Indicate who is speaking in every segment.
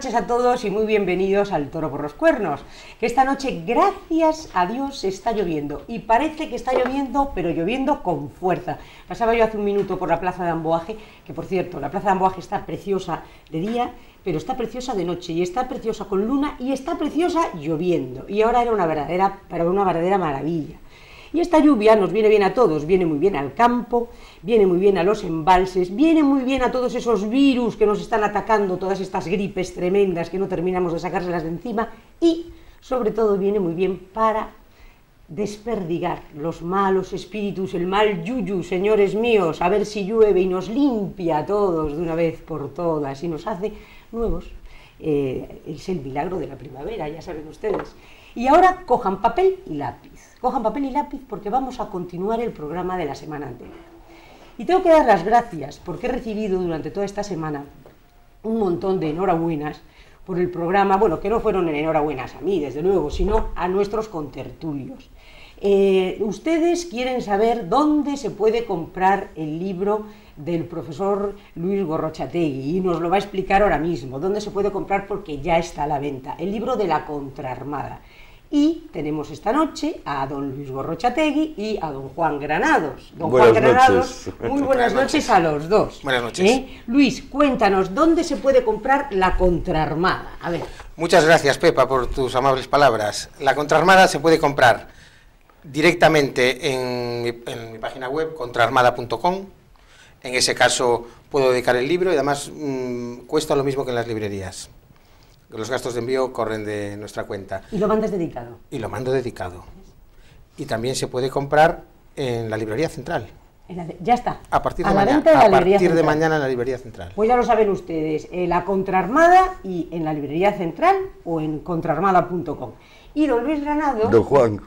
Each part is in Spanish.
Speaker 1: noches a todos y muy bienvenidos al Toro por los Cuernos. Que esta noche, gracias a Dios, está lloviendo. Y parece que está lloviendo, pero lloviendo con fuerza. Pasaba yo hace un minuto por la plaza de Amboaje, que por cierto, la plaza de Amboaje está preciosa de día, pero está preciosa de noche, y está preciosa con luna, y está preciosa lloviendo. Y ahora era una verdadera maravilla. Y esta lluvia nos viene bien a todos, viene muy bien al campo, viene muy bien a los embalses, viene muy bien a todos esos virus que nos están atacando, todas estas gripes tremendas que no terminamos de sacárselas de encima, y sobre todo viene muy bien para desperdigar los malos espíritus, el mal yuyu, señores míos, a ver si llueve y nos limpia a todos de una vez por todas y nos hace nuevos. Es el milagro de la primavera, ya saben ustedes. Y ahora cojan papel y lápiz. Cojan papel y lápiz porque vamos a continuar el programa de la semana anterior. Y tengo que dar las gracias porque he recibido durante toda esta semana un montón de enhorabuenas por el programa, bueno, que no fueron enhorabuenas a mí, desde luego, sino a nuestros contertulios. Ustedes quieren saber dónde se puede comprar el libro del profesor Luis Gorrochategui y nos lo va a explicar ahora mismo, dónde se puede comprar porque ya está a la venta, el libro de la Contraarmada. Y tenemos esta noche a don Luis Gorrochategui y a don Juan Granados. Don Juan Granados, muy buenas noches a los dos.
Speaker 2: Buenas noches.
Speaker 1: Luis, cuéntanos, ¿dónde se puede comprar la Contraarmada? A ver.
Speaker 2: Muchas gracias, Pepa, por tus amables palabras. La Contraarmada se puede comprar directamente en mi página web, contraarmada.com. En ese caso puedo dedicar el libro y además cuesta lo mismo que en las librerías. Los gastos de envío corren de nuestra cuenta.
Speaker 1: ¿Y lo mandas dedicado?
Speaker 2: Y lo mando dedicado. Y también se puede comprar en la librería central.
Speaker 1: Ya está.
Speaker 2: A partir de
Speaker 1: a la
Speaker 2: mañana.
Speaker 1: Venta de la
Speaker 2: a partir
Speaker 1: central.
Speaker 2: De mañana en la librería central.
Speaker 1: Pues ya lo saben ustedes, la Contraarmada y en la librería central o en contraarmada.com. Y don Luis Granados...
Speaker 3: Don Juan.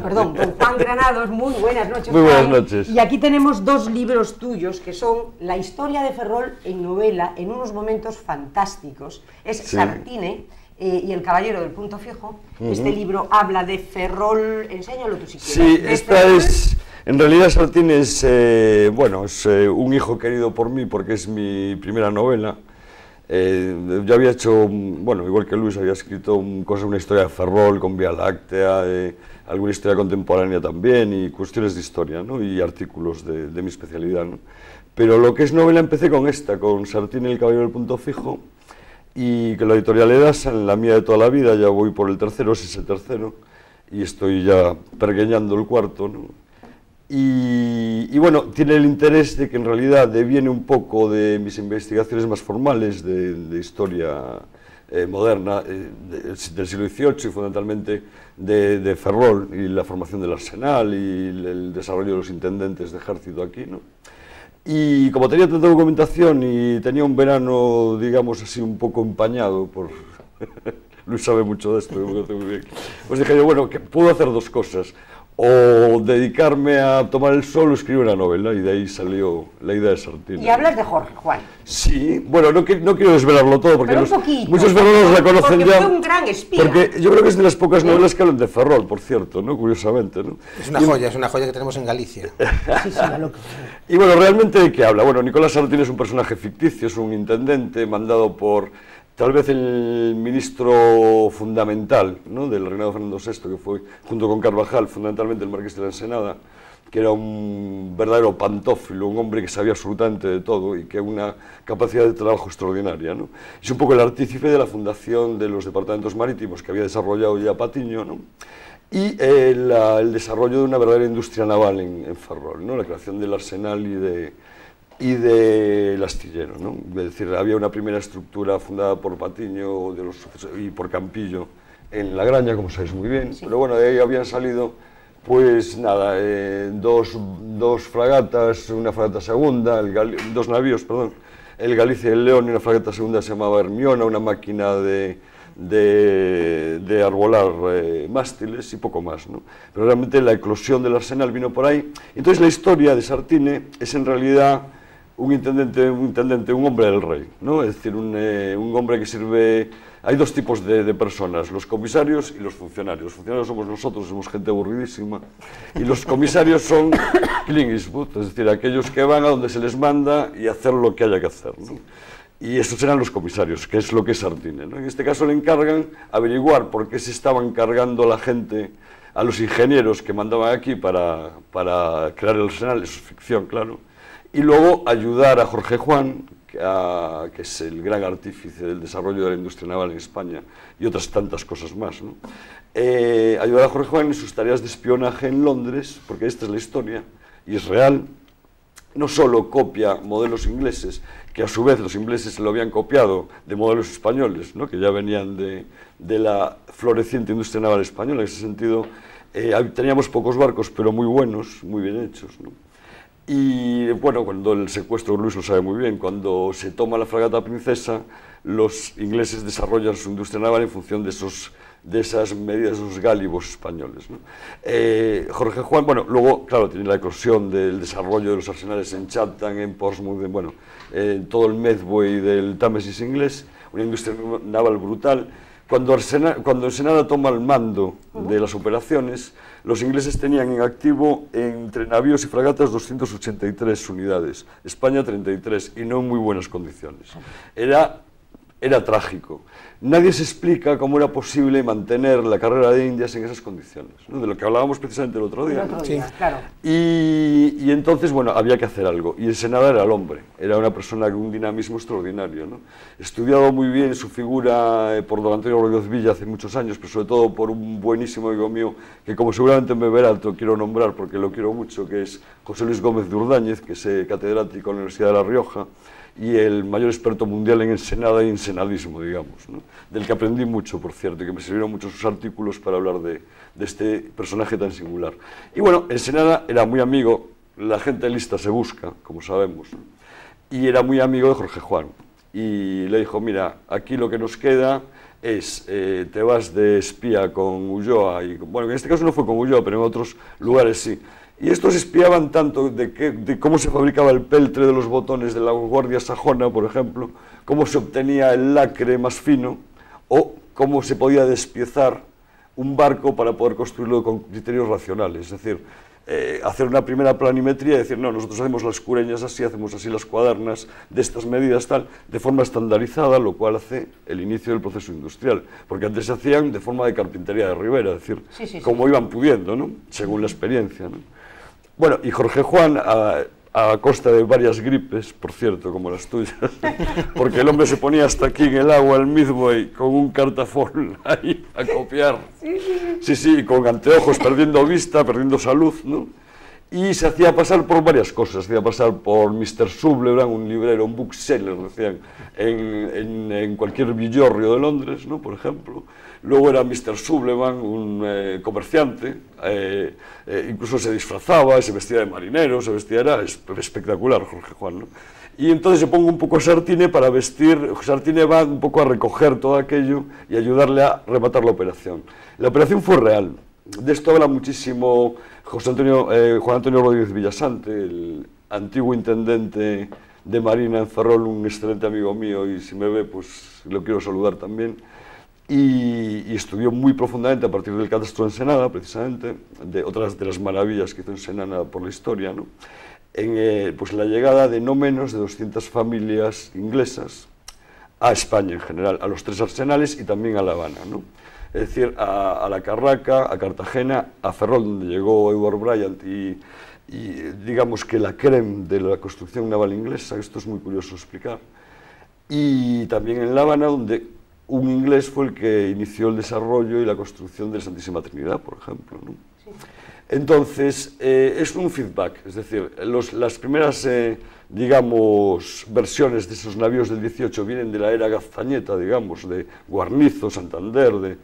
Speaker 1: Perdón, don Juan Granados, muy buenas noches.
Speaker 3: Muy buenas
Speaker 1: Juan.
Speaker 3: noches.
Speaker 1: Y aquí tenemos dos libros tuyos que son La historia de Ferrol en novela, en unos momentos fantásticos. Es
Speaker 3: Sí.
Speaker 1: Sartine y El caballero del punto fijo. Este libro habla de Ferrol, enséñalo tú si quieres.
Speaker 3: Sí,
Speaker 1: de
Speaker 3: esta
Speaker 1: Ferrol.
Speaker 3: es... En realidad Sartine es, bueno, es un hijo querido por mí porque es mi primera novela. Yo había hecho, bueno, igual que Luis, había escrito una historia de Ferrol con Vía Láctea, alguna historia contemporánea también y cuestiones de historia, ¿no? Y artículos de mi especialidad, ¿no? Pero lo que es novela empecé con esta, con Sartine y el caballero del punto fijo, y que la editorial Edasa, en la mía de toda la vida, ya voy por el tercero, ese es el tercero, y estoy ya pergueñando el cuarto, ¿no? Y bueno, tiene el interés de que en realidad deviene un poco de mis investigaciones más formales de historia moderna del siglo XVIII y fundamentalmente de Ferrol y la formación del arsenal y el desarrollo de los intendentes de ejército aquí, ¿no? Y como tenía tanta documentación y tenía un verano, digamos así, un poco empañado por... Luis sabe mucho de esto, pues dije yo, bueno, que puedo hacer dos cosas. O dedicarme a tomar el sol o escribir una novela, y de ahí salió la idea de Sartine.
Speaker 1: Y hablas de Jorge, Juan.
Speaker 3: Sí, bueno, no quiero desvelarlo todo, porque muchos ferrolos la conocen
Speaker 1: porque
Speaker 3: ya.
Speaker 1: Fue un gran espía.
Speaker 3: Porque yo creo que es de las pocas novelas que hablan de Ferrol, por cierto, ¿no? Curiosamente, ¿no?
Speaker 2: Es una joya que tenemos en Galicia.
Speaker 1: Sí, la loca.
Speaker 3: Y bueno, ¿realmente de qué habla? Bueno, Nicolás Sartine es un personaje ficticio, es un intendente mandado por... tal vez el ministro fundamental, ¿no?, del reinado de Fernando VI, que fue, junto con Carvajal, fundamentalmente el marqués de la Ensenada, que era un verdadero pantófilo, un hombre que sabía absolutamente de todo y que una capacidad de trabajo extraordinaria, ¿no? Es un poco el artífice de la fundación de los departamentos marítimos que había desarrollado ya Patiño, ¿no? Y el desarrollo de una verdadera industria naval en Ferrol, ¿no?, la creación del arsenal y del astillero, ¿no? Es decir, había una primera estructura fundada por Patiño y por Campillo en La Graña, como sabéis muy bien, sí. Pero bueno, de ahí habían salido, pues nada, dos fragatas, una fragata segunda, dos navíos, perdón, el Galicia y el León, y una fragata segunda se llamaba Hermiona, una máquina de arbolar mástiles y poco más, ¿no? Pero realmente la eclosión del arsenal vino por ahí. Entonces la historia de Sartine es en realidad un intendente, un hombre del rey, ¿no? Es decir, un hombre que sirve... Hay dos tipos de personas, los comisarios y los funcionarios. Los funcionarios somos nosotros, somos gente aburridísima, y los comisarios son Clint Eastwood, es decir, aquellos que van a donde se les manda y hacer lo que haya que hacer, ¿no? Y estos eran los comisarios, que es lo que es Sartine, ¿no? En este caso le encargan averiguar por qué se estaban cargando la gente, a los ingenieros que mandaban aquí para crear el arsenal, eso es ficción, claro, y luego ayudar a Jorge Juan, que es el gran artífice del desarrollo de la industria naval en España, y otras tantas cosas más, ¿no? Ayudar a Jorge Juan en sus tareas de espionaje en Londres, porque esta es la historia, y es real. No solo copia modelos ingleses, que a su vez los ingleses se lo habían copiado de modelos españoles, ¿no? Que ya venían de la floreciente industria naval española. En ese sentido, teníamos pocos barcos, pero muy buenos, muy bien hechos, ¿no? Y bueno, cuando el secuestro, Luis lo sabe muy bien, cuando se toma la fragata Princesa, los ingleses desarrollan su industria naval en función de esas medidas, esos gálibos españoles, ¿no? Jorge Juan, bueno, luego, claro, tiene la eclosión del desarrollo de los arsenales en Chatham, en Portsmouth, en todo el Medway del Támesis inglés, una industria naval brutal. Cuando Ensenada toma el mando de las operaciones, los ingleses tenían en activo entre navíos y fragatas 283 unidades, España 33, y no en muy buenas condiciones. Era trágico. Nadie se explica cómo era posible mantener la carrera de Indias en esas condiciones, ¿no? De lo que hablábamos precisamente el otro día.
Speaker 1: El otro día, claro.
Speaker 3: Y entonces, bueno, había que hacer algo. Y Ensenada era el hombre, era una persona con un dinamismo extraordinario, ¿no? Estudiado muy bien su figura por don Antonio Rodríguez Villa hace muchos años, pero sobre todo por un buenísimo amigo mío, que como seguramente me verá, te lo quiero nombrar porque lo quiero mucho, que es José Luis Gómez de Urdáñez, que es catedrático en la Universidad de La Rioja, y el mayor experto mundial en Ensenada y ensenadismo, digamos, ¿no? Del que aprendí mucho, por cierto, y que me sirvieron mucho sus artículos para hablar de este personaje tan singular. Y bueno, Ensenada era muy amigo, la gente lista se busca, como sabemos, ¿no? Y era muy amigo de Jorge Juan, y le dijo, mira, aquí lo que nos queda es, te vas de espía con Ulloa, y bueno, en este caso no fue con Ulloa, pero en otros lugares sí. Y estos espiaban tanto de cómo se fabricaba el peltre de los botones de la Guardia Sajona, por ejemplo, cómo se obtenía el lacre más fino, o cómo se podía despiezar un barco para poder construirlo con criterios racionales. Es decir, hacer una primera planimetría y decir, no, nosotros hacemos las cureñas así, hacemos así las cuadernas de estas medidas, tal, de forma estandarizada, lo cual hace el inicio del proceso industrial. Porque antes se hacían de forma de carpintería de Ribera, es decir, como iban pudiendo, ¿no? Según la experiencia, ¿no? Bueno, y Jorge Juan, a costa de varias gripes, por cierto, como las tuyas, porque el hombre se ponía hasta aquí en el agua, el Midway, con un cartafón ahí a copiar. Sí, con anteojos, perdiendo vista, perdiendo salud, ¿no? Y se hacía pasar por varias cosas, se hacía pasar por Mr. Sublebrand, un librero, un bookseller, decían, en cualquier villorrio de Londres, ¿no? Por ejemplo. Luego era Mr. Sublebrand, un comerciante, incluso se disfrazaba, se vestía de marinero, era espectacular Jorge Juan, ¿no? Y entonces se pongo un poco a Sartine para vestir, Sartine va un poco a recoger todo aquello y ayudarle a rematar la operación. La operación fue real, de esto habla muchísimo Juan Antonio Rodríguez Villasante, el antiguo intendente de Marina en Ferrol, un excelente amigo mío, y si me ve, pues lo quiero saludar también. Y estudió muy profundamente a partir del catastro de Ensenada, precisamente, de otras de las maravillas que hizo Ensenada por la historia, ¿no? Pues la llegada de no menos de 200 familias inglesas a España en general, a los 3 arsenales y también a La Habana, ¿no? Es decir, a La Carraca, a Cartagena, a Ferrol, donde llegó Edward Bryant y digamos que la creme de la construcción naval inglesa, esto es muy curioso explicar, y también en La Habana, donde un inglés fue el que inició el desarrollo y la construcción de la Santísima Trinidad, por ejemplo, ¿no? Sí. Entonces, es un feedback, es decir, las primeras, digamos, versiones de esos navíos del 18 vienen de la era Gaztañeta, digamos, de Guarnizo, Santander,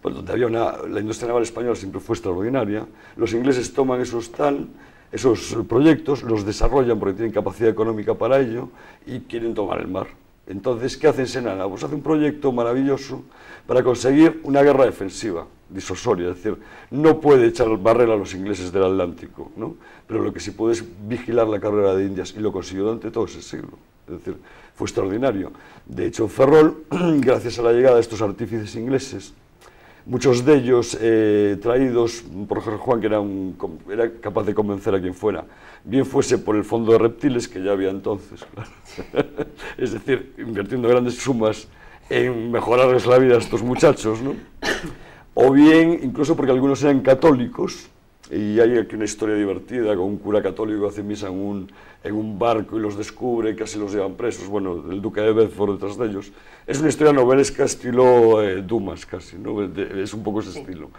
Speaker 3: pues, donde había la industria naval española siempre fue extraordinaria. Los ingleses toman esos proyectos, los desarrollan porque tienen capacidad económica para ello y quieren tomar el mar. Entonces, ¿qué hace Ensenada? Pues hace un proyecto maravilloso para conseguir una guerra defensiva, disuasoria, es decir, no puede echar barrera a los ingleses del Atlántico, ¿no? Pero lo que sí puede es vigilar la carrera de Indias, y lo consiguió durante todo ese siglo, es decir, fue extraordinario. De hecho, en Ferrol, gracias a la llegada de estos artífices ingleses, muchos de ellos traídos por Jorge Juan, que era capaz de convencer a quien fuera, bien fuese por el fondo de reptiles, que ya había entonces, claro. Es decir, invirtiendo grandes sumas en mejorarles la vida a estos muchachos, ¿no? O bien, incluso porque algunos eran católicos, y hay aquí una historia divertida con un cura católico que hace misa en un barco y los descubre y casi los llevan presos, bueno, el duque de Bedford detrás de ellos. Es una historia novelesca estilo Dumas casi, ¿no? Es un poco ese estilo.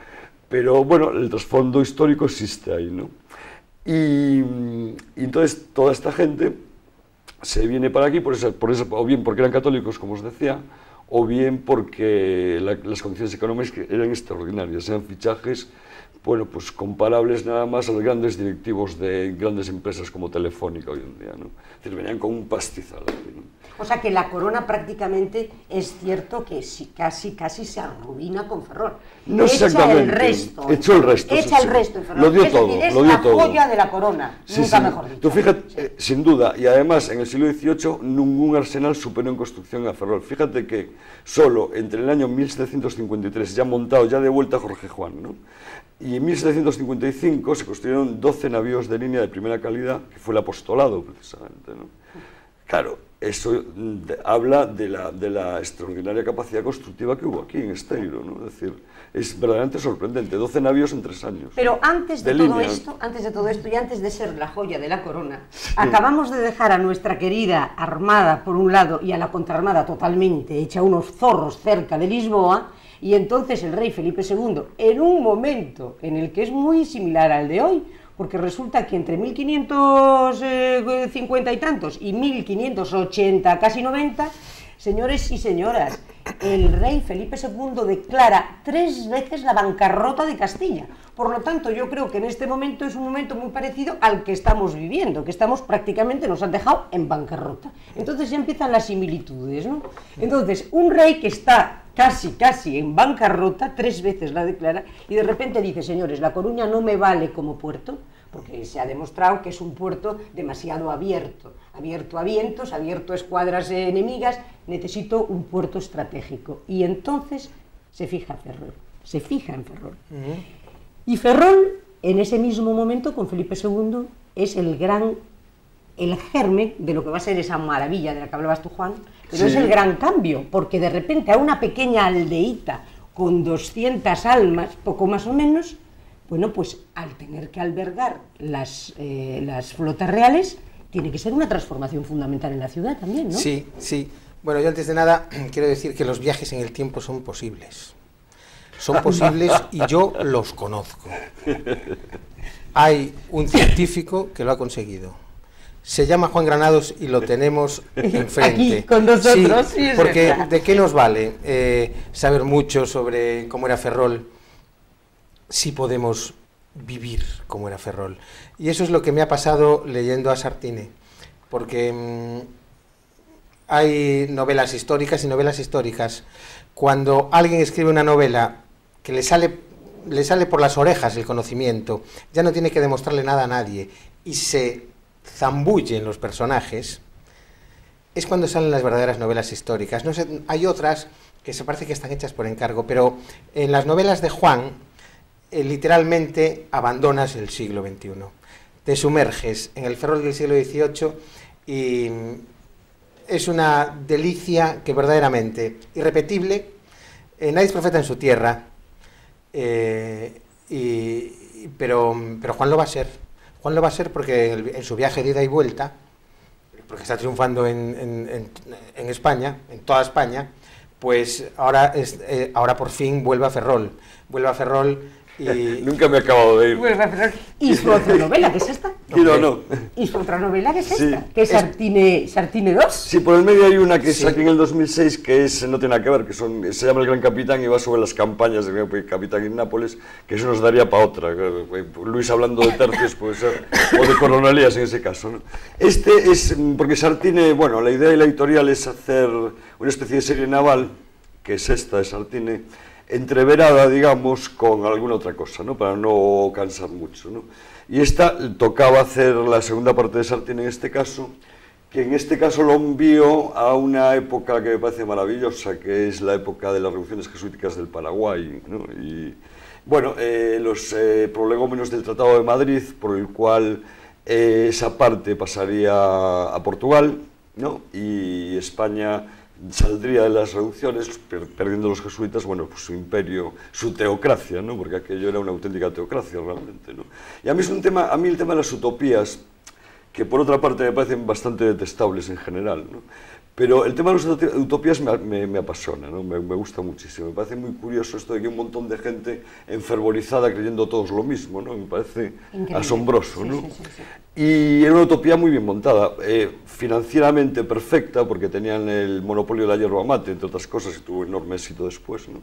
Speaker 3: Pero bueno, el trasfondo histórico existe ahí, ¿no? Y entonces toda esta gente se viene para aquí, o bien porque eran católicos, como os decía, o bien porque las condiciones económicas eran extraordinarias, eran fichajes, bueno, pues comparables nada más a los grandes directivos de grandes empresas como Telefónica hoy en día, ¿no? Es decir, venían con un pastizal aquí, ¿no?
Speaker 1: O sea que la corona prácticamente es cierto que casi se arruina con Ferrol.
Speaker 3: No exactamente. Echó el resto.
Speaker 1: Echa el resto en Ferrol.
Speaker 3: Lo dio
Speaker 1: es
Speaker 3: todo.
Speaker 1: Decir, es
Speaker 3: lo dio
Speaker 1: la
Speaker 3: todo.
Speaker 1: joya de la corona,
Speaker 3: sí,
Speaker 1: nunca
Speaker 3: sí.
Speaker 1: mejor dicho.
Speaker 3: Tú fíjate, sin duda, y además en el siglo XVIII ningún arsenal superó en construcción a Ferrol. Fíjate que solo entre el año 1753, ya montado, ya de vuelta Jorge Juan, ¿no? Y en 1755 se construyeron 12 navíos de línea de primera calidad, que fue el apostolado precisamente, ¿no? Claro, eso habla de la extraordinaria capacidad constructiva que hubo aquí en Esteiro, ¿no? Es decir, es verdaderamente sorprendente, 12 navíos en 3 años.
Speaker 1: Pero antes de todo esto y antes de ser la joya de la corona, acabamos de dejar a nuestra querida armada por un lado y a la contraarmada totalmente hecha unos zorros cerca de Lisboa, y entonces el rey Felipe II, en un momento en el que es muy similar al de hoy, porque resulta que entre 1550 y tantos y 1580, casi 90, señores y señoras, el rey Felipe II declara 3 veces la bancarrota de Castilla. Por lo tanto, yo creo que en este momento es un momento muy parecido al que estamos viviendo, que estamos prácticamente, nos han dejado en bancarrota. Entonces ya empiezan las similitudes, ¿no? Entonces, un rey que está casi en bancarrota, 3 veces la declara, y de repente dice, señores, La Coruña no me vale como puerto, porque se ha demostrado que es un puerto demasiado abierto a vientos, abierto a escuadras enemigas, necesito un puerto estratégico. Y entonces se fija en Ferrol. Y Ferrol, en ese mismo momento, con Felipe II, es el germen de lo que va a ser esa maravilla de la que hablabas tú, Juan, pero
Speaker 3: sí.
Speaker 1: Es el gran cambio, porque de repente a una pequeña aldeíta con 200 almas, poco más o menos, bueno, pues al tener que albergar las flotas reales, tiene que ser una transformación fundamental en la ciudad también, ¿no?
Speaker 2: Sí, sí. Bueno, yo antes de nada quiero decir que los viajes en el tiempo son posibles. Son posibles y yo los conozco. Hay un científico que lo ha conseguido. Se llama Juan Granados y lo tenemos enfrente.
Speaker 1: Aquí, con nosotros.
Speaker 2: Sí, porque ¿de qué nos vale saber mucho sobre cómo era Ferrol si podemos vivir como era Ferrol? Y eso es lo que me ha pasado leyendo a Sartine, porque hay novelas históricas y novelas históricas. Cuando alguien escribe una novela que le sale por las orejas el conocimiento, ya no tiene que demostrarle nada a nadie y se zambulle en los personajes, es cuando salen las verdaderas novelas históricas. No sé, hay otras que se parece que están hechas por encargo, pero en las novelas de Juan literalmente abandonas el siglo XXI, te sumerges en el Ferrol del siglo XVIII y es una delicia que verdaderamente irrepetible. Nadie es profeta en su tierra, pero Juan lo va a ser. Juan lo va a ser porque en su viaje de ida y vuelta, porque está triunfando en España, en toda España, pues ahora por fin vuelve a Ferrol y...
Speaker 3: Nunca me he acabado de ir.
Speaker 1: ¿Y su otra novela, qué es esta?
Speaker 3: No.
Speaker 1: ¿Y su otra novela, qué es
Speaker 3: Sí.
Speaker 1: esta? ¿Que es Sartine 2?
Speaker 3: Sí, por el medio hay una que
Speaker 2: Sí.
Speaker 3: saqué en el 2006 que no tiene nada que ver, se llama El Gran Capitán y va sobre las campañas del Gran Capitán en Nápoles, que eso nos daría para otra. Luis hablando de tercios, pues, o de coronelías en ese caso, ¿no? Este es, porque Sartine, bueno, la idea de la editorial es hacer una especie de serie naval, que es esta de Sartine, entreverada, digamos, con alguna otra cosa, ¿no? Para no cansar mucho, ¿no? Y esta tocaba hacer la segunda parte de Sartine en este caso, que en este caso lo envío a una época que me parece maravillosa, que es la época de las revoluciones jesuíticas del Paraguay, ¿no? Y bueno, los prolegómenos del Tratado de Madrid, por el cual esa parte pasaría a Portugal, ¿no? Y España saldría de las reducciones, perdiendo los jesuitas, bueno, pues su imperio, su teocracia, ¿no? Porque aquello era una auténtica teocracia realmente, ¿no? Y a mí a mí el tema de las utopías, que por otra parte me parecen bastante detestables en general, ¿no? Pero el tema de las utopías me apasiona, ¿no? Me gusta muchísimo. Me parece muy curioso esto de que un montón de gente enfervorizada creyendo todos lo mismo, ¿no? Me parece increíble, asombroso, ¿no? Sí, sí, sí, sí. Y era una utopía muy bien montada, financieramente perfecta, porque tenían el monopolio de la yerba mate, entre otras cosas, y tuvo enorme éxito después, ¿no?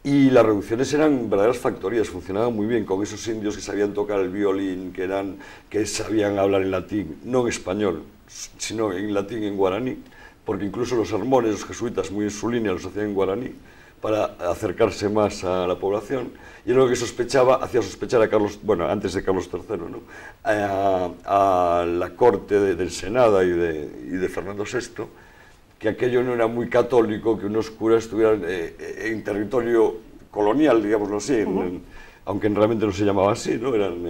Speaker 3: Y las reducciones eran verdaderas factorías, funcionaban muy bien con esos indios que sabían tocar el violín, que sabían hablar en latín, no en español, sino en latín y en guaraní, porque incluso los sermones, los jesuitas, muy en su línea, los hacían en guaraní, para acercarse más a la población, y era lo que hacía sospechar a Carlos, bueno, antes de Carlos III, ¿no? a la corte del Senado y de Fernando VI, que aquello no era muy católico, que unos curas estuvieran en territorio colonial, digámoslo así, aunque realmente no se llamaba así, ¿no? Eran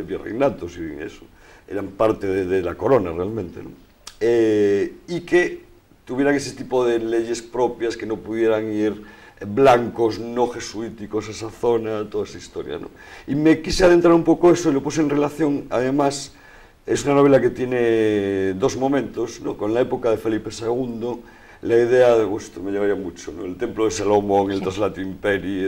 Speaker 3: virreinatos y eso, eran parte de la corona realmente, ¿no? Y que tuvieran ese tipo de leyes propias, que no pudieran ir blancos no jesuíticos a esa zona, toda esa historia, ¿no? Y me quise adentrar un poco eso y lo puse en relación, además. Es una novela que tiene dos momentos, ¿no? Con la época de Felipe II, la idea de, esto me llevaría mucho, ¿no? El templo de Salomón, el Traslato Imperii,